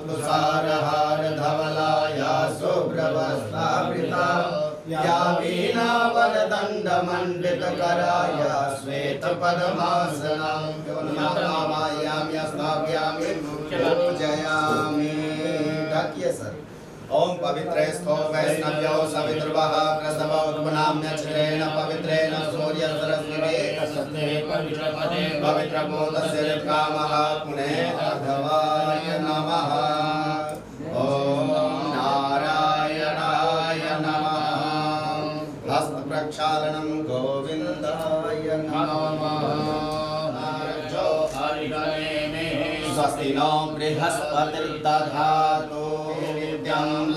तुषारहार धवलाया शुभ्रवस्त्रावृता या वीणा वरदण्ड मंडित कराया श्वेत पद्मासनं नमाम्यामि स्थापयामि पूजयामि। ढकिए सर। ओम पवित्रेस्थो वैष्णव्यो सवितृवः प्रसवो उत्पन्नाम्यच्छ्रेण पवित्रेण सूर्यसरस्वते पवित्रभूतस्य कामः पुनः अधवाय नमः। ओम नारायणाय नमः। हस्त प्रक्षालनं गोविन्दाय नमः। स्वस्ति नो बृहस्पतिर्दधातु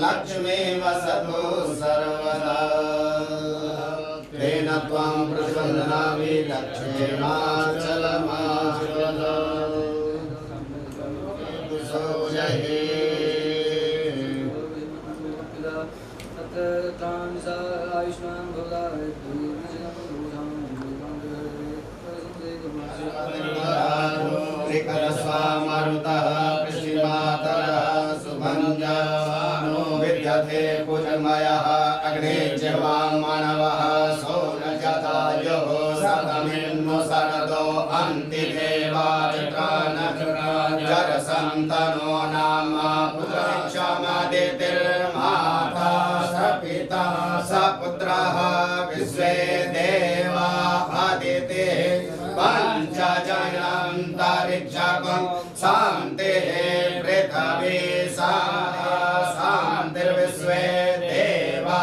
लक्ष्मी वसतु सर्वदा तेन त्वं प्रसन्नामि लक्ष्मीमाचलमाचल सुजहि आयुष्मान त्रिकरस्वामरुतः पृष्ठिमातरः सुभञ्जनो विद्यते पूजन्मयः अग्ने जिह्वां मानवः सौरजतायुः सतमिन्नु शरदो अन्तिदेवाचक्रानचराजरसन्तनो नाम पुत्रक्षमदितिर्माता सपिता सपुत्रः विश्वे देवा अदितिः पंचजनान्तरिक्षकं शान्तिः पृथिवी शान्तिर्विश्वे देवा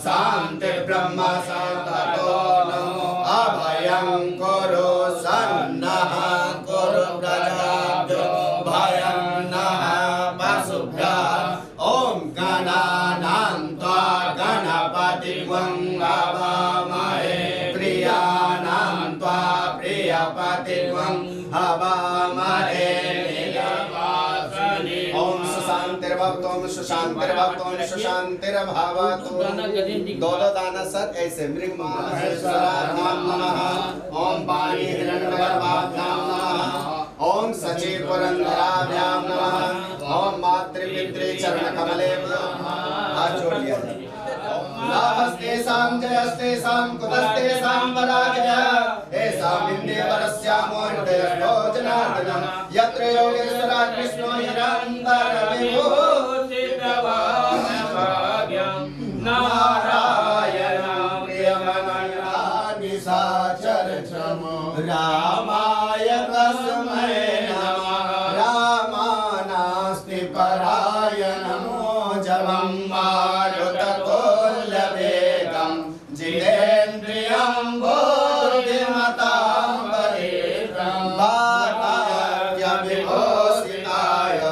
शान्तिर्ब्रह्म शान्ततो नो अभयं कुरु सन्नः कुरु प्रजाभ्यो भयं नः पशुभ्यः। ॐ गणानां त्वा गणपतिं हवामहे प्रियाणां त्वा प्रियपतिं हवामहे। ओम सुशांतिर्भवतु सुशांतिर्भवतु सुशांतिर्भवतु। दोनों दाना सर ऐसे मृग महेश्वराभ्यां नमः। ओम पाणी हिरण्यगर्भाभ्यां नमः। ओम सचिव पुरंदराभ्यां नमः। ओम मातृपितृ चरण कमले हाथ जोड़ लिया। लाभस्तेषां जयस्तेषां कुतस्तेषां पराजयः येषां विन्ध्यवरस्यामो हृदयस्थो जनार्दनः यत्र योगेश्वरः कृष्णो निरन्तरविभूतिप्रभावं नारायणं प्रियमनयानिशाचरचमो रामाय तस्मै नमः। रामानास्ति पराय नमो जवं मारुततुल्यवेगं जितेन्द्रियं बुद्धिमतां वरिष्ठं वाताव्यविभूषिताय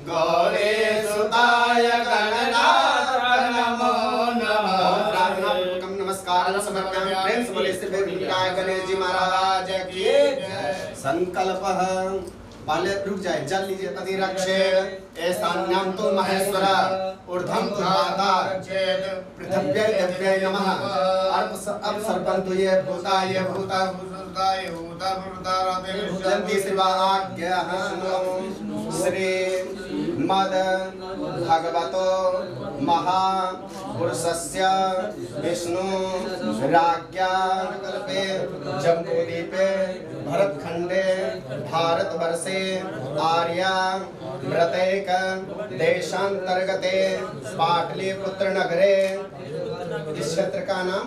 गौरीसुताय गणनाथ नमो नमः। नमस्कार समर्पयामि। प्रेम से बोले श्री गणेश जी महाराज की संकल्प पहले रुक जाए जल लीजिए तदि रक्षे ऐसान्यं तु महेश्वर ऊर्ध्वं तु माता पृथिव्यै दिव्यै नमः। अब सर्पन्तु ये भूता जन्ति शिवाज्ञः श्री मद भगवतो महापुरुषस्य विष्णु राज्ञा कल्पे जम्बूद्वीपे भरतखंडे भारतवर्षे आर्या व्रतैक देशांतर्गते पाटलिपुत्र नगरे इस क्षेत्र का नाम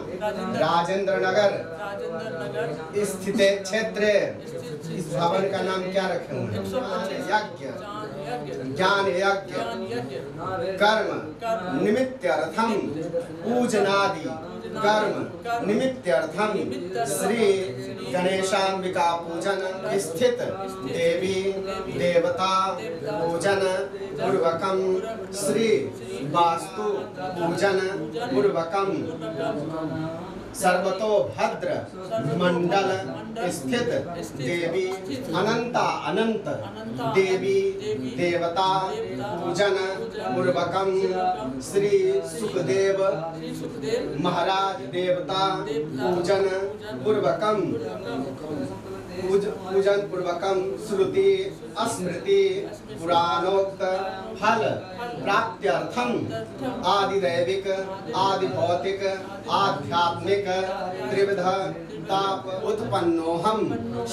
राजेंद्र नगर स्थित क्षेत्र। इस भवन का नाम क्या रखे हुए हैं? यज्ञ ज्ञान यज्ञ कर्म निमित्त्यर्थम पूजनादि कर्म निमित्त्यर्थम श्री गणेशांबिका पूजन स्थित देवी देवता पूजन पूर्वकम श्री वास्तु पूजन पूर्वकम सर्वतो भद्र मंडल स्थित देवी अनंता अनंत देवी देवता पूजन पूर्वकम श्री सुखदेव महाराज देवता पूजन पूर्वकम पूजन पूर्वकम श्रुति स्मृति पुराणोक्त फल प्राप्त्यर्थम आदि दैविक आदि भौतिक आध्यात्मिक त्रिविध ताप उत्पन्नोहम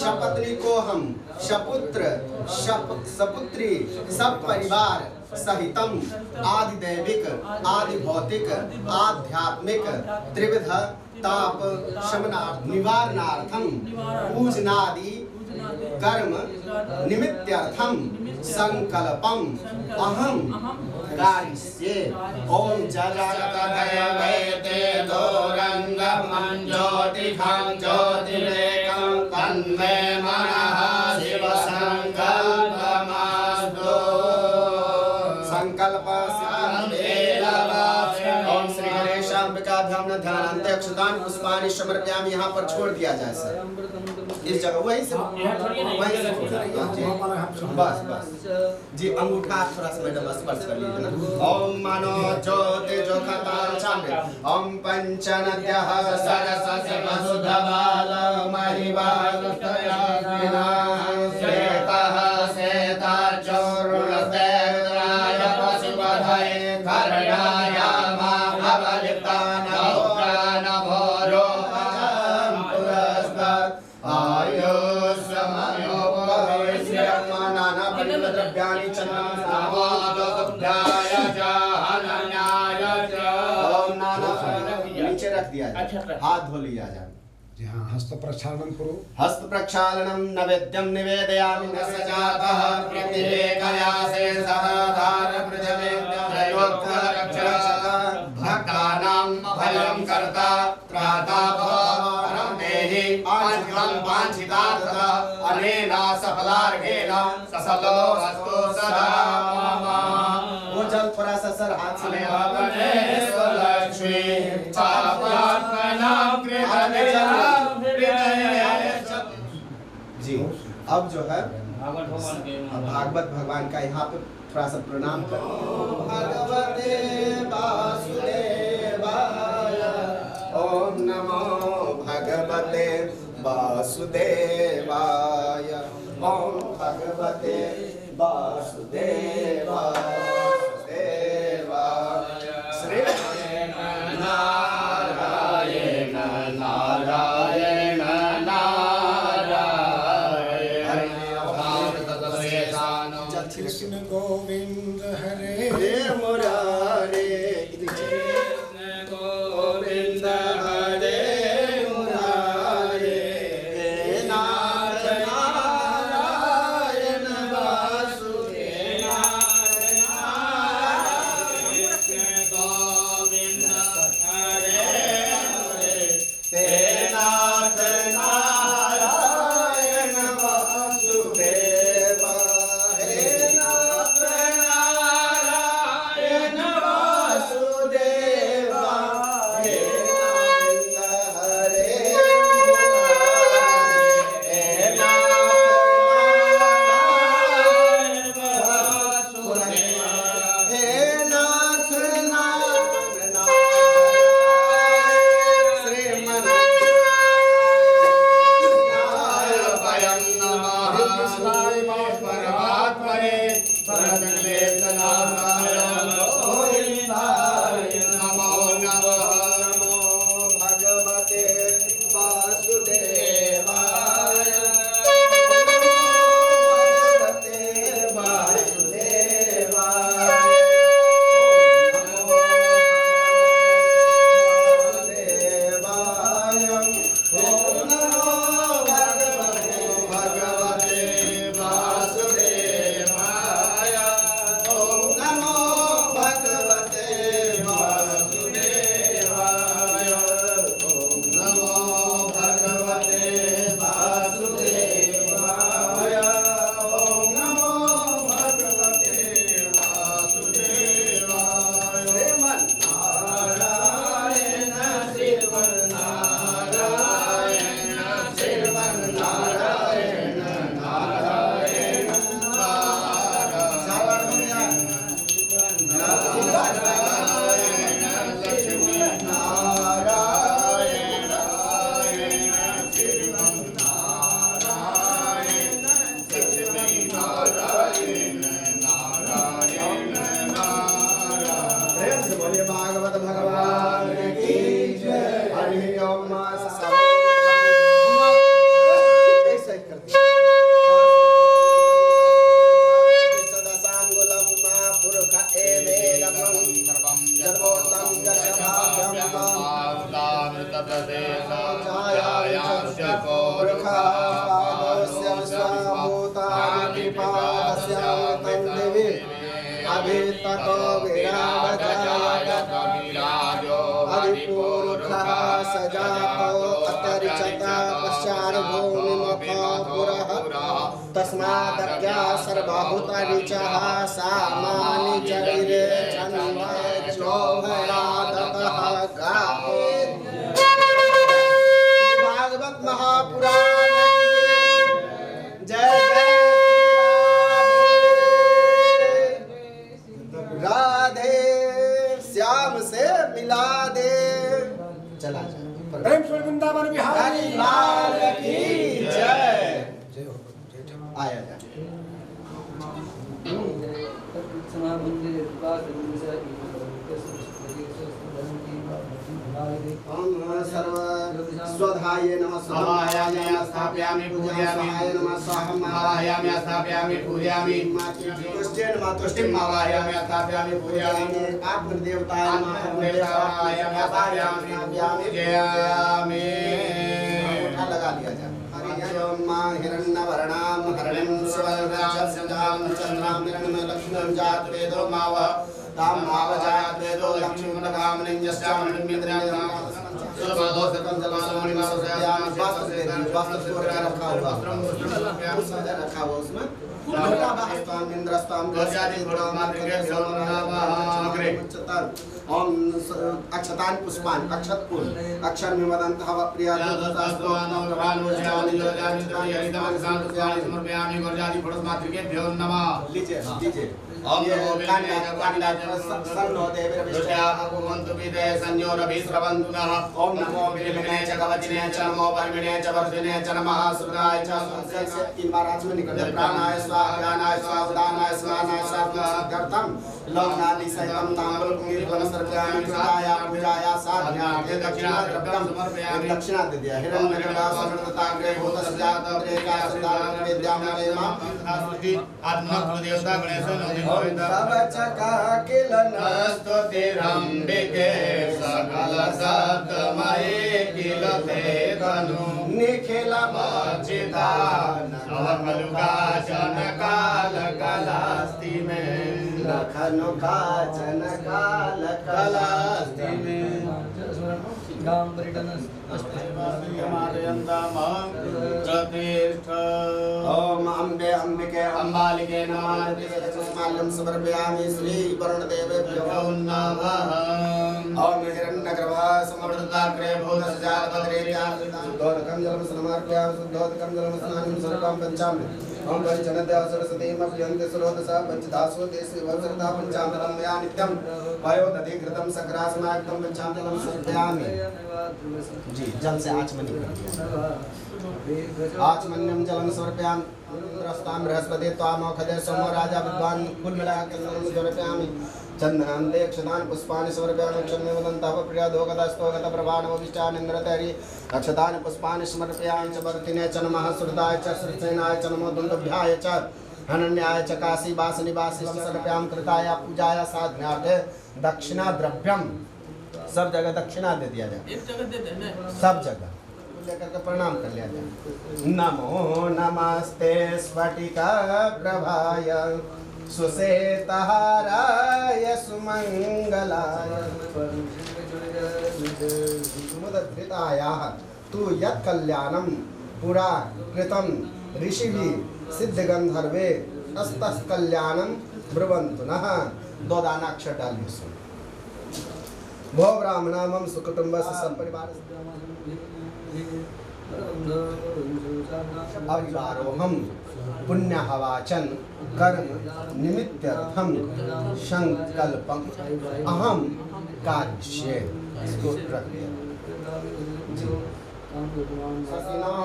शपत्नी को हम शपुत्र सपुत्री सब परिवार सहितम आदि दैविक आदि भौतिक आध्यात्मिक त्रिविध ताप शमना निवारणार्थम पूजनादि कर्म निमित्त्यर्थम संकल्पम अहम कारिष्ये। ओम जगतदयवेते दोरंगमं ज्योतिषं ज्योतिरेकं तन्मे मनः शिव संकल्पमस्तु। संकल्प ओम श्री गणेशांबिकाभ्याम ध्यानांत अक्षतान पुष्पाणि समर्पयामि। यहाँ पर छोड़ दिया जाए सर, इस जगह वहीं से बस बस जी अंगूठा थोड़ा सा मैडम स्पर्श कर लीजिए ना। ओम मनो ज्योति जोखताल चंद्र ओम पंचनद्यः सरसस्य वसुधबाल महिवालतया श्वेतः श्वेताचोरुणस्तेन्द्राय पशुपधये करणाय महाभवलिप्तानभोरो पुरस्तात् द्रव्याणि नीचे रख दिया जाए, हाथ धो लिया जाए। जी हाँ, हस्त प्रक्षालनम करो। हस्त प्रक्षालनम नैवेद्यम निवेदयामि न सजातः प्रतिरेकया शेषः धार प्रजवेद्ययोक्तरक्षक भक्तानां भयं कर्ता त्राता परं देहि आजीवनं वाञ्छितार्थः अनेन सफलार्घेन सफलो अस्तु सदा मम। वो जल थोड़ा सा सर हाथ से लक्ष्मी जी। अब जो है भागवत भगवान का यहाँ पे थोड़ा सा प्रणाम करें। भगवते वासुदेवाय ओम नमो भगवते वासुदेवाय ओम भगवते वासुदेवाय श्री नारायण नारायण कृष्ण गोविंद हरे मुरारे गोविंद हरे मुरारे नाथ नारायण वासुदेव गोविंद हरे हे नाथ नारायण वासुदेव हे नाथ नारायण वासुदेव दास्यामि देवी अभिततो विराजो अधिपूरुषः सजातो अतरिचता पश्चाद्भूमिमुखो पुरः तस्मादज्ञा सर्वभूतरिचः सामानि चरिरे चन्द्रचोभयादतः गावो। भागवत महापुराण जय जय राधे श्याम से मिला दे। चला प्रेम से वृंदावन बिहारी लाल की जय। आया जा सर्व स्वधाय नमः स्वाहाय स्थापयामि पूजयामि नमः स्वाहा महायामि स्थापयामि पूजयामि तुष्टेन मातुष्टिं महायामि स्थापयामि पूजयामि आत्मदेवताय नमः देवाय स्थापयामि पूजयामि। लगा दिया जाए हिरण्यवर्णां हरणिं सुवर्णां चन्द्रां हिरण्यलक्ष्मीं जातवेदो माव तां माव जातवेदो लक्ष्मीमनकामनिं यस्यामनिमिन्द्रां सुबोधो सकल जलसमणि मासयामि वास्तु रखा हुआ रखा हुआ उसमें लोटाभास्तां इंद्रस्तां गजादि गुणमात्रिके सोमनामग्रे ओम अक्षतान पुष्पान अक्षत फूल अक्षर में वदंतः प्रियादुस्तास्तोनो प्रभानुष्यामि योजामि यरिदमन सांतुष्यामि समर्पयामि गजादि गुणमात्रिकेभ्यो नमः। लीजिए ओम नमो विष्णुवे सन्नो देवीर्विष्टया भगवन्तु विदे संयोरभिस्रवन्तु नः। ओम नमो विष्णुवे च कवचिने च नमो परमिणे च वर्धिने च नमः सुराय च संसे तीन बार आचमन निकले प्राणाय स्वाहा ज्ञानाय स्वाहा उदानाय स्वाहानाय स्वाहा सिद्ध्यर्थम लग्नादि सहितं ताम्बूल कुंभीर वनस्पत्यानि पूजाय पूजाय साध्यार्थे दक्षिणा द्रव्यं समर्पयामि। दक्षिणा दे दिया हिरण्यगर्भा समृद्धताग्रे भूतस्याग्रे का सदाग्रे विद्यामयमा आत्मा देवता गणेशो सबचका किलनस्तुतिरम्बिके सकल सप्तमये किलते तनु निखिलमर्चिता नवकलुकाचन काल कलास्ति मे लखनुकाचन काल कलास्ति मे गाम परिटनस ओम अम्बे अंबिके अम्बालिके नमः पुष्पाल्यं समर्पयामि श्री वरुणदेवेभ्यो नमः। ओम हिरण्यगर्भा समृद्धताग्रे भूतस्याद्भद्रेया शुद्धोदकं जलं समर्पयामि शुद्धोदकं जलं स्नानं सर्वं पञ्चामृतं ओम पंचनद्या सरस्वतीमभ्यन्ते सुरोदसा पंचदासो देशे वसरता पंचामृतं मया नित्यं वयोदधि घृतं सक्रासनाक्तं पंचामृतं समर्पयामि। जी जल से आचमनी कर दिया आचमन्यं जलं समर्पयामि रस्तां बृहस्पति त्वामोखदे सोमो राजा विद्वान् कुल मिलाकर जलं समर्पयामि चंदनां देक्षदान पुष्पाणि समर्पयामि क्षम्य वदन्ताप प्रियादोगतस्तोगत प्रभाणवविष्टानिन्द्रतरि अक्षतानि पुष्पाणि समर्पयामि च वर्तिने च नमः सुहृदाय च श्रीसेनाय च नमो दुन्दुभ्याय च अनन्याय च काशी वासनिवासी समर्पयामि कृताय पूजाय साधनार्थे दक्षिणा द्रव्यम। सब जगह दक्षिणा दे दिया जाए सब जगह लेकर के प्रणाम कर लिया जाए। नमो नमस्ते स्फटिका प्रभाय सुश्वेतहाराय सुमंगलाय सुमदधृतायाः तु यत् कल्याणं पुरा कृतं ऋषिभिः सिद्धगन्धर्वे तस्तत् कल्याणं ब्रुवन्तु नः। दो दाना अक्षर डालिए सुन भो ब्राह्मणा मम सुकुटुम्बस्य सपरिवार अविवारोहम पुण्यहवाचन कर्म निमित्त्यर्थम संकल्पम अहम कारिष्ये। इसको रख दिया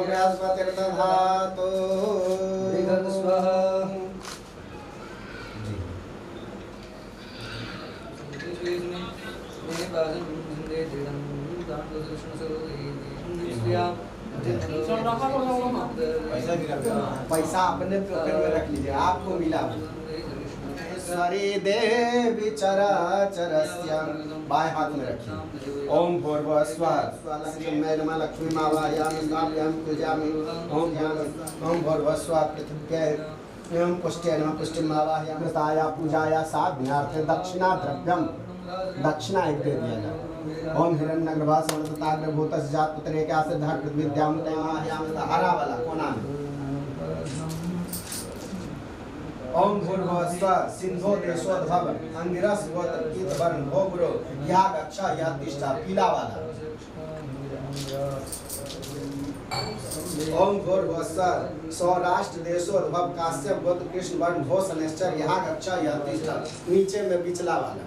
बृहस्पतिर्दधातु पैसा अपने पॉकेट में रख लीजिए आपको मिला। सरी देवी चराचरस्य बाएं हाथ में रखिए। ओम भूर्भुवस्वः मैं नमः लक्ष्मी मावायामि स्थापयामि पूजयामि। ओम भूर्भुवस्वः पृथ्व्यै एवं पुष्टे नमः पुष्टिं आवाहयामि ताया पूजाया साधनार्थे दक्षिणा द्रव्यम दक्षिणा एक दे दिया जाए। ओम हिरण्यगर्भा समर्पिताग्रभूतस्य जात पुत्रे के आसे धर विद्याम तैमाहयामि हरा वाला कोना में। ओम भूर्भुवस्सुः सिंधो देशोद्भव अंगिरस गोत्र कीत वर्ण भो गुरु या गच्छ या तिष्ठा पीला वाला। ओम भूर्भुवस्सुः सौराष्ट्र देशोद्भव काश्यप गोत्र कृष्ण वर्ण भो शनैश्चर यहाँ गच्छ यह तिष्ठा नीचे में बिचला वाला।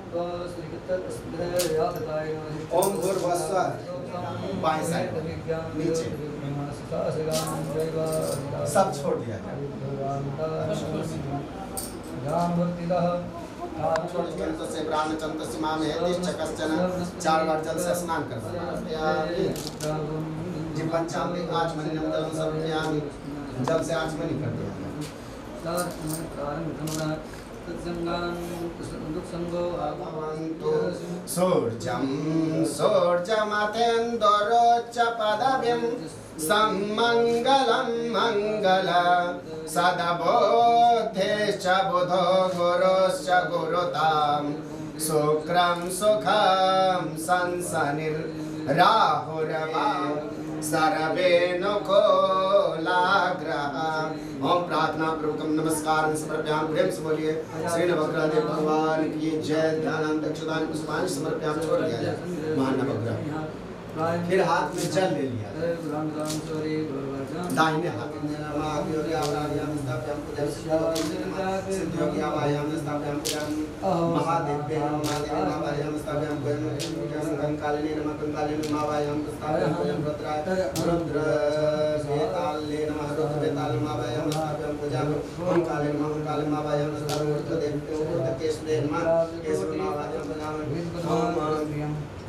ओम भूर्भुवस्सुः बाएं साइड नीचे सब छोड़ दिया जाए। तो से ब्राह्मण सीमा में चार बार जल से स्नान करवाना। पंचामृत आचमनी जल से आचमनी कर दिया। सूर्यं सूर्यमतेन्दरोच्च पदवीं सम्मङ्गलं मङ्गल सदबोधेश्च बुधो गुरोश्च गुरुतां शुक्रं सुखं संसनिर्राहुरवा सर्वेनु कोलाग्रह। ओम प्रार्थना पूर्वकम नमस्कार समर्पयामि। प्रेम से बोलिए श्री नवग्रहदेव भगवान की जय। ध्यान दक्षिणान पुष्पांजलि समर्पयामि। छोड़ दिया जाए महानवग्रह। फिर हाथ में जल ले लिया दाहिने हाथ में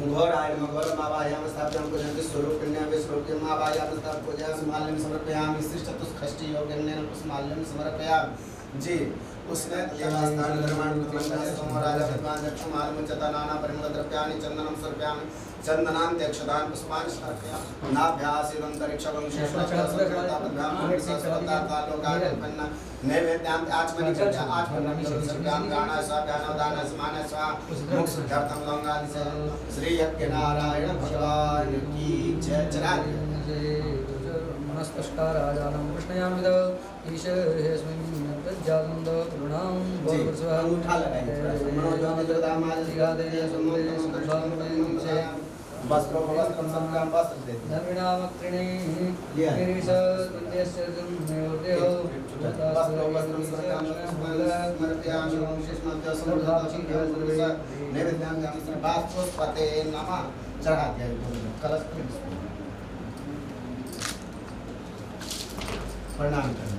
घोराय नमः घोरमावायाम स्थापयाम पूजन्ति स्वरूपिण्या विस्वरूपिण्या मावायाम स्थाप पूजयामि माल्यं समर्पयामि श्रीचतुष्षष्टि योगिन्नेन पुष्पमाल्यं समर्पयामि। जी उसने देवस्थान धर्माण मंडल सोमराज विद्वान दक्षमाल मुचता नाना परिमल द्रव्यानि चंदनम समर्पयामि। चंदनां त्यक्षदान पुष्पाणि समर्पयामि। नाभ्यासिदं अंतरिक्षं शेषवत्तापद्भ्यां लोकार्पणा नैवेद्यां आचमनी चर्चा आचमनी सर्वज्ञान गाना स्वाभ्यान दान समान स्वा मुख शुद्धार्थं गंगादि से श्री यज्ञ नारायण भगवान की जय। चला मनस्पष्टाराजानं कृष्णयामिद ईशेस्मिन् प्रज्ञानन्द करुणां बोधस्वः उठा लगाइए मनोज्ञान जगदामाल जिगादेय सम्मोहनं वस्त्रों वस्त्रं संकाम वस्त्र देते नवीनामत्रिणी गिरीश विद्यस्य जन्मयोदेव वस्त्रों वस्त्रं संकाम समर्पयामि। ओम शेषमध्य समर्पयामि। नैवेद्यां गामित्र बाष्पोत्पते नमः चढ़ा दिया कलश प्रणाम करने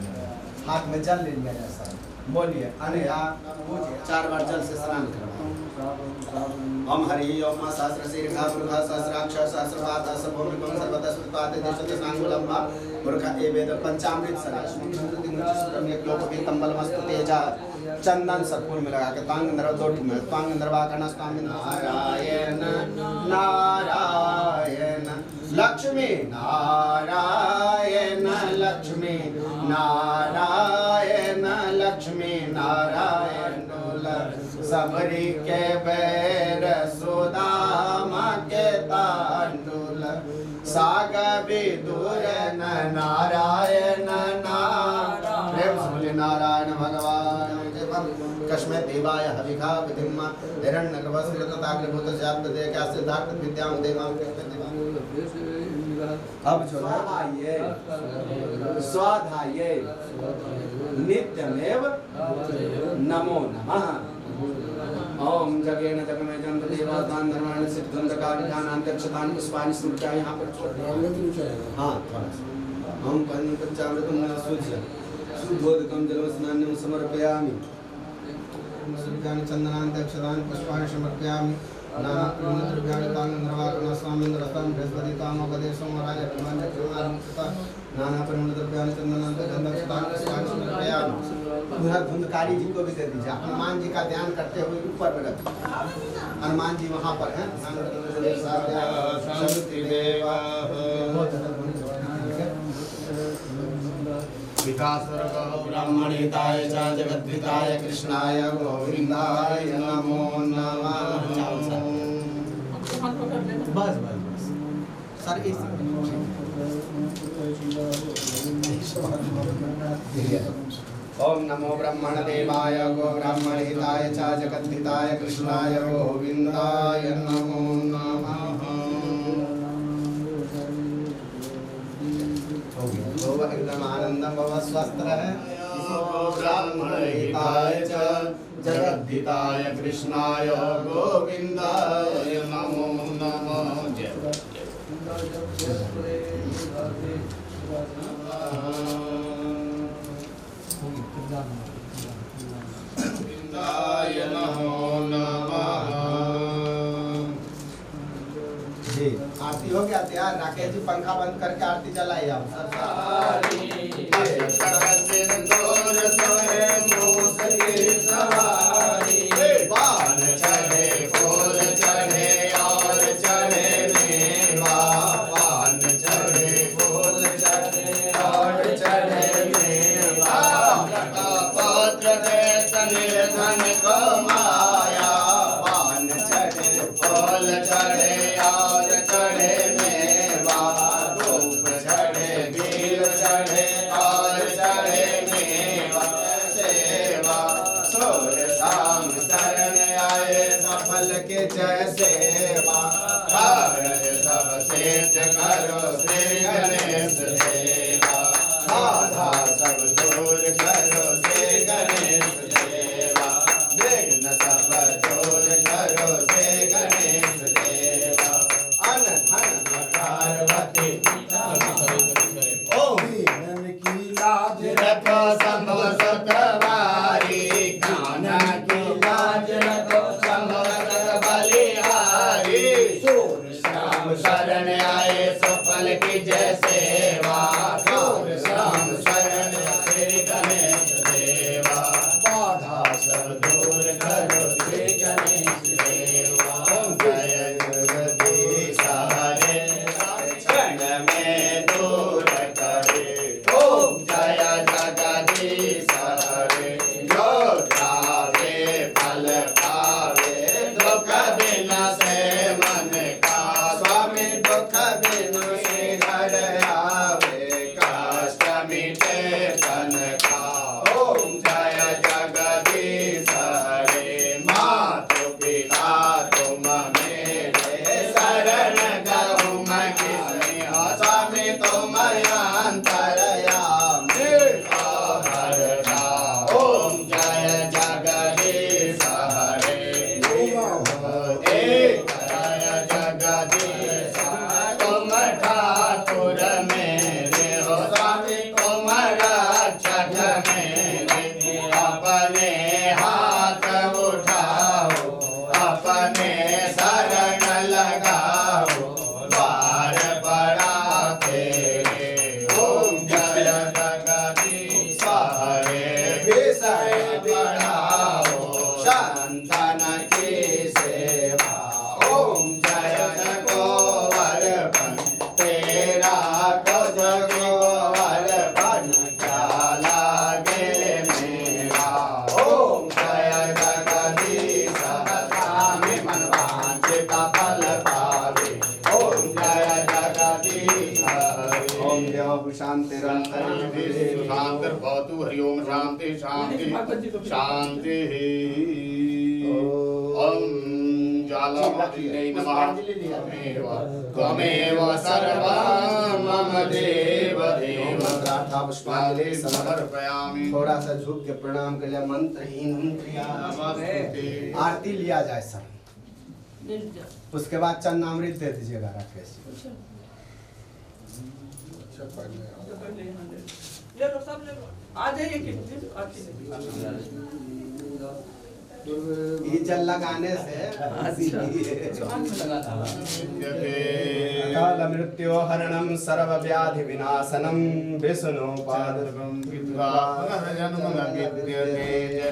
हाथ में जल ले लिया जैसा बोलिए अनया चार बार जल से स्नान करवाओ। ओम हरि ओम सहस्र शीर्षा मुर्घा सहस्राक्ष सहस्रपाद सर्वभूमिकं सर्वतः स्मृताते देशते सांगुलम्बा मुर्घा ए वेद पंचामृत सराश्मि लोकवे कंबलमस्तु तेजा चंदन सपूर में लगा के तांग नर दो में तांग नरवा करना स्वामी नारायण नारायण लक्ष्मी नारायण लक्ष्मी नारायण लक्ष्मी नारायण सबरी के बैर सुदामा के तांडुल साग विदुर नारायण नारायण नारायण भगवान कश्मे देवाय हविखा विधिमा हिरण्यगर्भस्कृताग्रभूत जात देख्या सिद्धार्थ विद्यां देवां अब जो है स्वाध्याय नित्यमेव नमो नमः। ओम जगेन जगमे जन्म देवादान धर्माण सिद्धंधकारिकानां दक्षतान पुष्पाणि स्मृत्या यहाँ पर छोड़ हाँ थोड़ा सा हम पंचामृतं शुद्धोदकं जलस्नानं समर्पयामि। सूर्यानि चंदनानि दक्षतानि पुष्पाणि समर्पयामि। नाना द्रव्याणि तांग नरवाकर्णा स्वामीन्द्रस्तां बृहस्पतितामोपदेशं वराय ब्रह्माण्डकृता नाना परिमल द्रव्याणि चंदनानि गंधक्षतानि पुष्पाणि समर्पयामि। उधर धुंधकारी जी को भी दे दीजिए। हनुमान जी का ध्यान करते हुए ऊपर में रखिए। हनुमान जी वहाँ पर हैं। ब्राह्मणहिताय च जगद्धिताय कृष्णाय गोविन्दाय नमो नमः। बस बस बस सर ओम नमो ब्रह्मणदेवाय गो ब्राह्मणहिताय च जगद्धिताय कृष्णाय गोविन्दाय नमो नमः। एकदम आनंदम भव स्वस्थ रहे। ब्राह्मणहिताय च जगद्धिताय कृष्णाय गोविन्दाय नमो नमः। गोविन्दाय नमो नमः। जी आरती हो गया तैयार। राकेश जी पंखा बंद करके आरती चलाइए आप। के जय सेवा सब सेठ करो श्री गणेश देवा। बाधा सब दूर करो श्री गणेश देवा। विघ्न सब दूर करो श्री गणेश देवा। अन धन पार्वती ओम की लाज रखो संभव सतवारी। कान्हा की लाज रखो संभव शरण आए सफल की जय सेवा। श्याम शरण श्री गणेश देवा। बाधा सब दूर करो श्री गणेश देवा। जय जगदीश हरे क्षण में दूर करे। ओम जय जगदीश हरे जो ध्यावे फल पावे। दुख बिना से मन का स्वामी दुख बिनु से घर आवे। कष्ट मिटे तन का। ओम जय जगदीश हरे मातु पिता तुम मेरे शरण गहु मैं किसने। स्वामी तुम अंतरयामी हरदा। ओम जय जगदीश हरे एक जय जगदीश तुम ठाकुर मेरे हो। स्वामी तुम रक्षक मेरे। अपने हाथ उठाओ अपने शरण लगाओ। द्वार बड़ा तेरे। ओम जय जगदीश हरे विषय बढ़ाओ शांतन की सेवा। ओम जय गोवर्धन तेरा गज गोवर्धन क्या लागे मेरा। ओम जय जगदीश स्वामी मन वांछित फल पावे। ओम जय जगदीश हरे। ओम देव शांतिरंतरि शांतिर्भवतु। हरि ओम शांति शांति शांति। ओम ज्वालामालिने नमः। त्वमेव सर्वं मम देव देव। प्रार्थना पुष्पांजलि समर्पयामि। थोड़ा सा झुक के प्रणाम कर लिया। मंत्रहीन आरती लिया जाए सर। उसके बाद चन्नामृत दे दीजिएगा राकेश। ये जल लगाने से काल मृत्यो हरणम सर्व व्याधि विनाशनम विष्णु पादकम विद्वा जन्म विद्यते।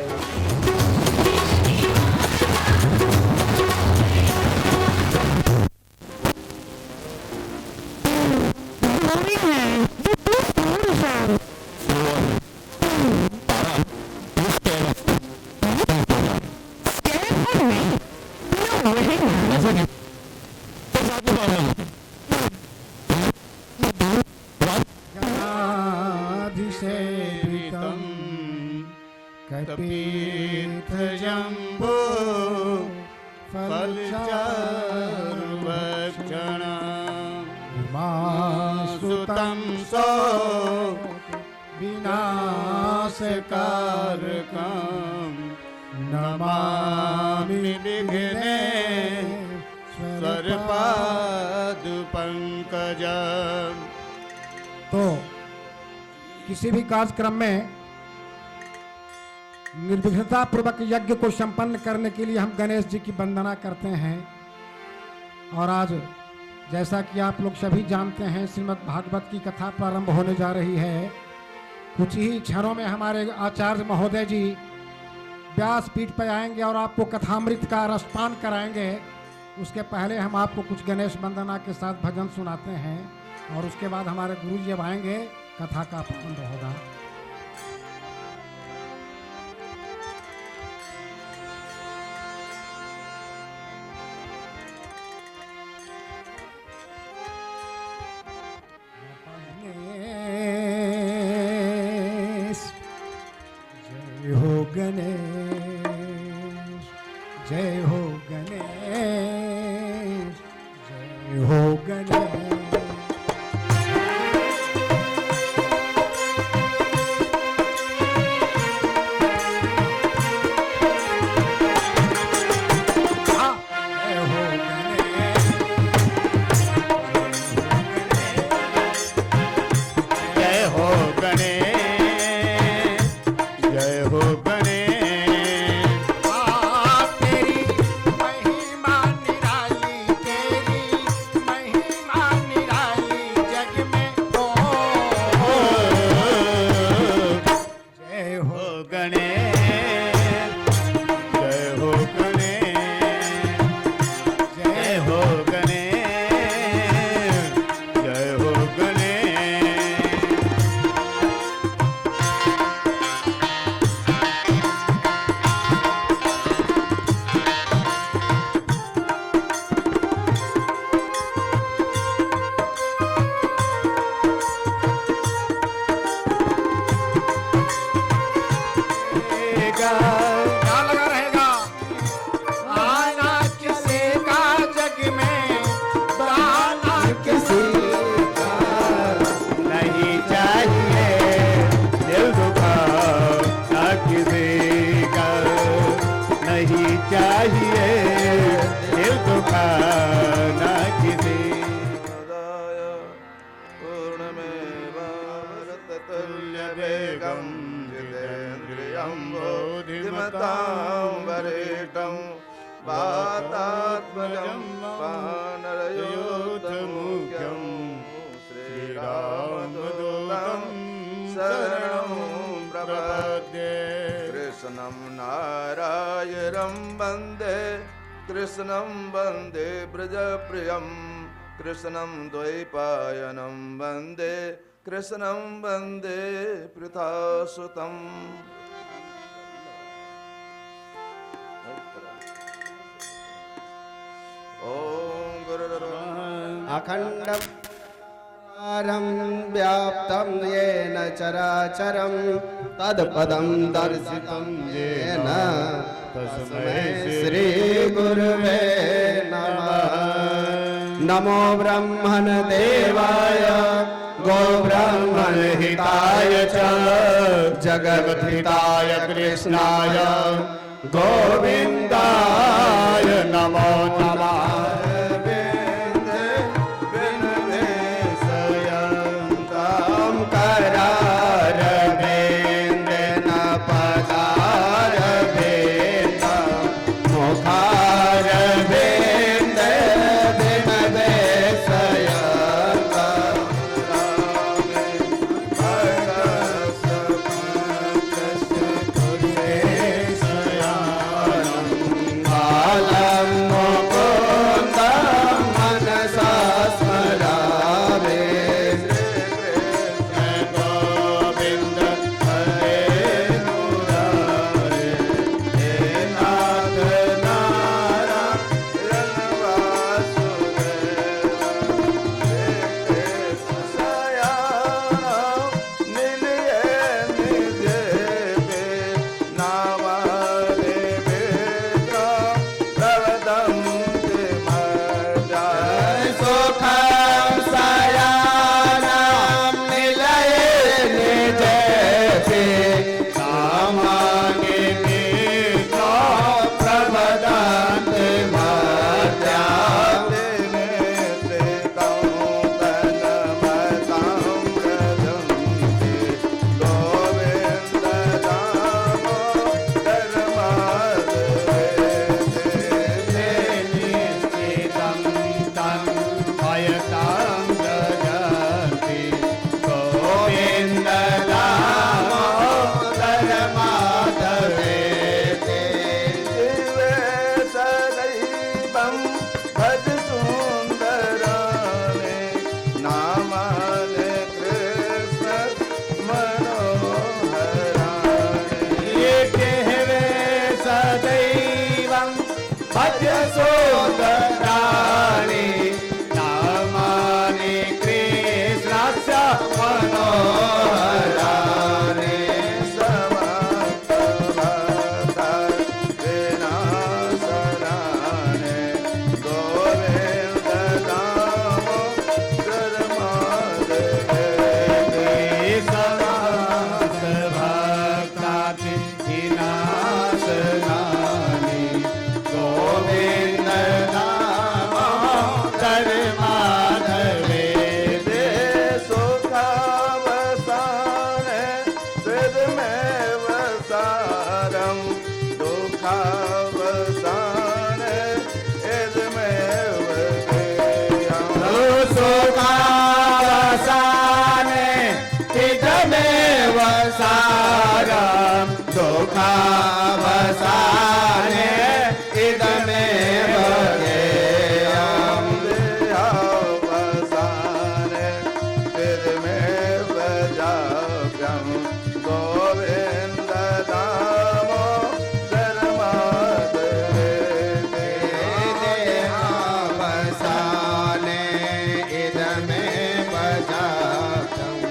शतपीठ जम्बो फलचारुभक्षण सुतं सो विनाशकारकं नमामि विघ्नेश्वर पादपङ्कजम्। तो किसी भी कार्यक्रम में निर्विघ्नता पूर्वक यज्ञ को संपन्न करने के लिए हम गणेश जी की वंदना करते हैं। और आज जैसा कि आप लोग सभी जानते हैं, श्रीमद् भागवत की कथा प्रारंभ होने जा रही है। कुछ ही क्षणों में हमारे आचार्य महोदय जी व्यास पीठ पर आएंगे और आपको कथामृत का रसपान कराएंगे। उसके पहले हम आपको कुछ गणेश वंदना के साथ भजन सुनाते हैं और उसके बाद हमारे गुरु जी अब आएंगे, कथा का प्रारंभ होगा। जय हो गणेश, जय हो गणेश, जय हो गणेश। कृष्णं वन्दे ब्रजप्रियं कृष्णं द्वैपायनं वन्दे कृष्णं वन्दे पृथासुतम्। ॐ गुरुर्ब्रह्मा अखण्डं व्याप्तं येन चराचरं तत्पदं दर्शितं येन तस्मै श्री गुरुवे नमः। नमो ब्रह्मण देवाय गो ब्रह्मण हिताय च जगद्धिताय कृष्णाय गोविन्दाय नमो नमः। Alam Moko अद्य सुन्दराणि नामानि कृष्णस्य मनोहराणि दुःखावसाने इदमेव गेयम् देहावसाने इदमेव जाप्यम् गोविन्द नामो धर्मादवेति देहावसाने इदमेव जाप्यम्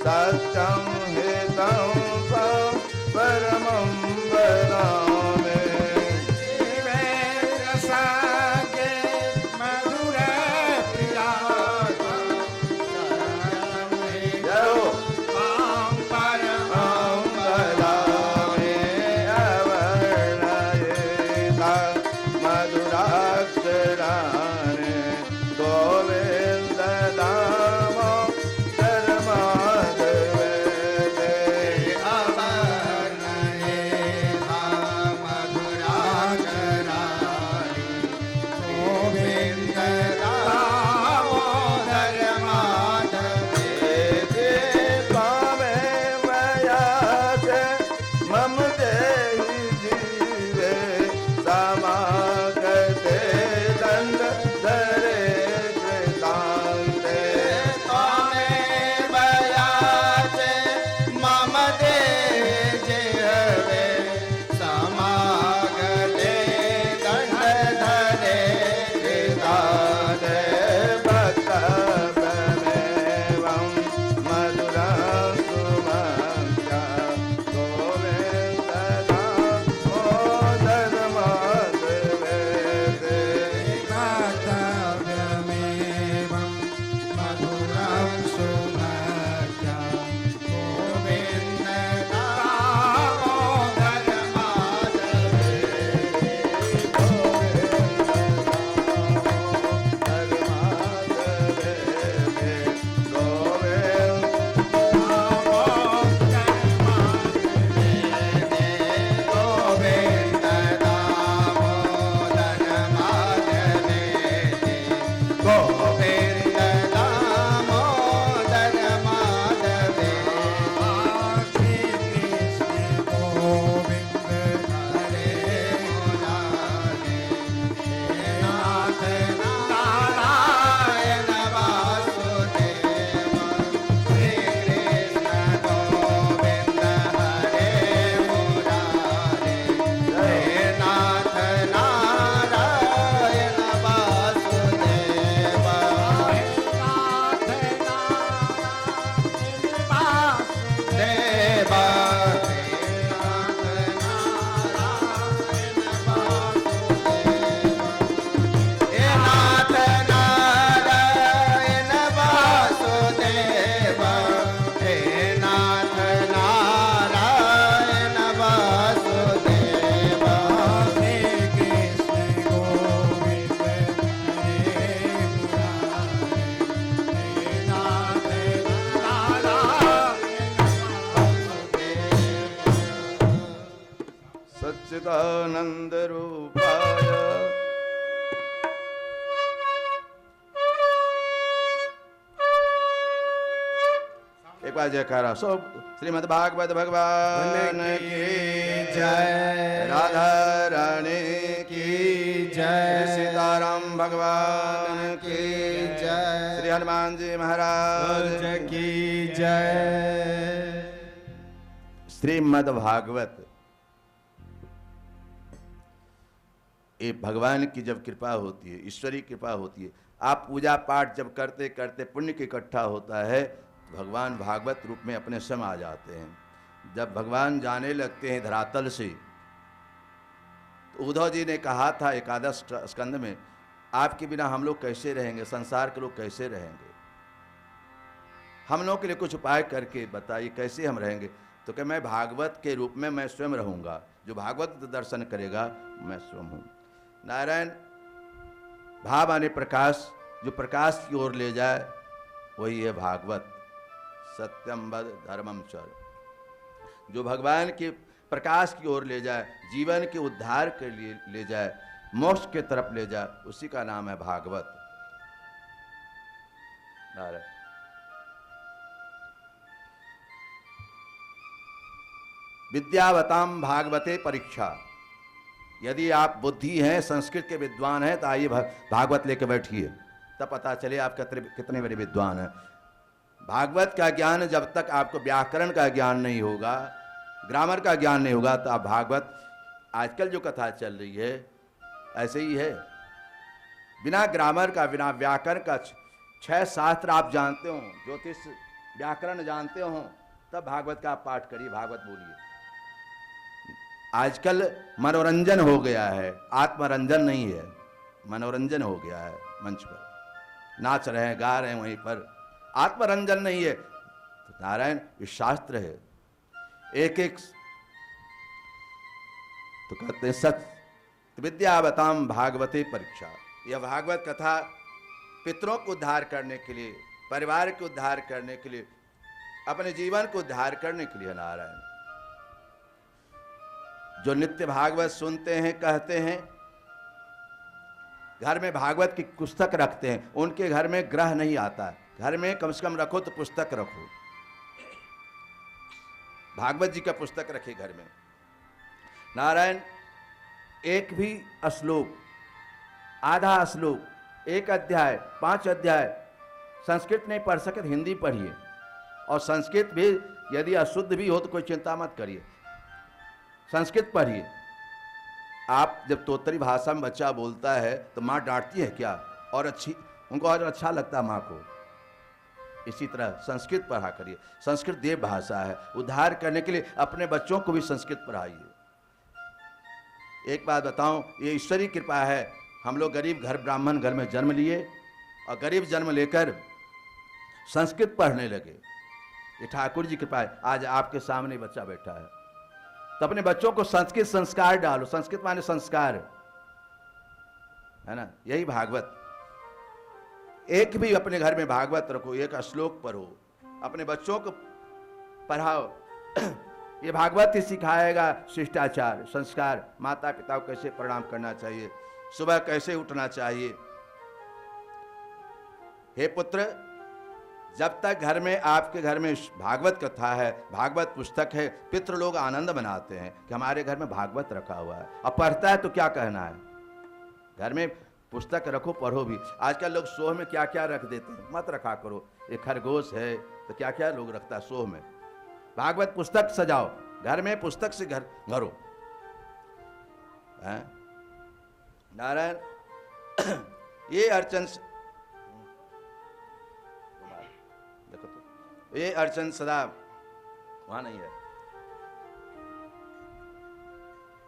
सत्यं हितं परमं वदामि रसागे मधुर प्रिया परमं वदामि अवर्णयेता मधुराक्षराणि गोविन्द नामो धर्मादवेति सच्चिदानंद रूपाय एक बार जयकारा सो श्रीमद् भागवत भगवान की जय। राधा रानी की जय। सीताराम भगवान की जय। श्री हनुमान जी महाराज की जय। श्रीमद् भागवत ये भगवान की जब कृपा होती है, ईश्वरी कृपा होती है, आप पूजा पाठ जब करते करते पुण्य की इकट्ठा होता है, भगवान भागवत रूप में अपने स्वयं आ जाते हैं। जब भगवान जाने लगते हैं धरातल से, तो उद्धव जी ने कहा था एकादश स्कंद में, आपके बिना हम लोग कैसे रहेंगे, संसार के लोग कैसे रहेंगे, हम लोग के लिए कुछ उपाय करके बताइए कैसे हम रहेंगे। तो क्या मैं भागवत के रूप में मैं स्वयं रहूंगा, जो भागवत दर्शन करेगा मैं स्वयं हूँ। नारायण भाव आने प्रकाश, जो प्रकाश की ओर ले जाए वही है भागवत। सत्यम वद धर्मम चर, जो भगवान के प्रकाश की ओर ले जाए, जीवन के उद्धार के लिए ले जाए, मोक्ष के तरफ ले जाए, उसी का नाम है भागवत। नारायण विद्यावताम भागवते परीक्षा, यदि आप बुद्धि हैं, संस्कृत के विद्वान हैं, तो आइए भागवत लेके बैठिए, तब पता चले आप कितने बड़े विद्वान हैं। भागवत का ज्ञान जब तक आपको व्याकरण का ज्ञान नहीं होगा, ग्रामर का ज्ञान नहीं होगा, तो आप भागवत, आजकल जो कथा चल रही है ऐसे ही है, बिना ग्रामर का, बिना व्याकरण का, 6 शास्त्र आप जानते हो, ज्योतिष व्याकरण जानते हो, तब भागवत का आप पाठ करिए, भागवत बोलिए। आजकल मनोरंजन हो गया है, आत्मरंजन नहीं है, मनोरंजन हो गया है, मंच पर नाच रहे हैं, गा रहे हैं, वहीं पर आत्मरंजन नहीं है। तो नारायण ये शास्त्र है, एक एक तो कहते हैं सत्य विद्यावताम भागवते परीक्षा। यह भागवत कथा पितरों को उद्धार करने के लिए, परिवार को उद्धार करने के लिए, अपने जीवन को उद्धार करने के लिए। नारायण जो नित्य भागवत सुनते हैं, कहते हैं, घर में भागवत की पुस्तक रखते हैं, उनके घर में ग्रह नहीं आता। घर में कम से कम रखो तो पुस्तक रखो, भागवत जी का पुस्तक रखे घर में। नारायण एक भी श्लोक, आधा श्लोक, एक अध्याय, 5 अध्याय संस्कृत नहीं पढ़ सके तो हिंदी पढ़िए, और संस्कृत भी यदि अशुद्ध भी हो तो कोई चिंता मत करिए, संस्कृत पढ़िए। आप जब तोतरी भाषा में बच्चा बोलता है तो माँ डांटती है क्या, और अच्छी उनको और अच्छा लगता है माँ को। इसी तरह संस्कृत पढ़ा करिए, संस्कृत देव भाषा है, उद्धार करने के लिए अपने बच्चों को भी संस्कृत पढ़ाइए। एक बात बताऊं, ये ईश्वरी कृपा है, हम लोग गरीब घर, ब्राह्मण घर में जन्म लिए, और गरीब जन्म लेकर संस्कृत पढ़ने लगे। ये ठाकुर जी कृपा है, आज आपके सामने बच्चा बैठा है। तो अपने बच्चों को संस्कृत संस्कार डालो, संस्कृत माने संस्कार है ना, यही भागवत। एक भी अपने घर में भागवत रखो, एक श्लोक पढ़ो, अपने बच्चों को पढ़ाओ। ये भागवत ही सिखाएगा शिष्टाचार, संस्कार, माता पिता को कैसे प्रणाम करना चाहिए, सुबह कैसे उठना चाहिए। हे पुत्र, जब तक घर में, आपके घर में भागवत कथा है, भागवत पुस्तक है, पितृ लोग आनंद मनाते हैं कि हमारे घर में भागवत रखा हुआ है। अब पढ़ता है तो क्या कहना है, घर में पुस्तक रखो, पढ़ो भी। आजकल लोग सोह में क्या क्या रख देते हैं, मत रखा करो। एक खरगोश है तो क्या क्या लोग रखता है सोह में। भागवत पुस्तक सजाओ, घर में पुस्तक से घर भरो। नारायण ये अर्चन, देखो तो ये अर्चन सदा वहां नहीं है,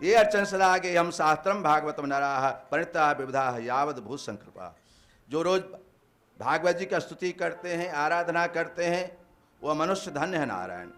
ये अर्चन सदा आगे हम शास्त्रम भागवतम नराः परिता विविधा यावद भूत संकृपा। जो रोज भागवत जी का स्तुति करते हैं, आराधना करते हैं, वह मनुष्य धन्य है। नारायण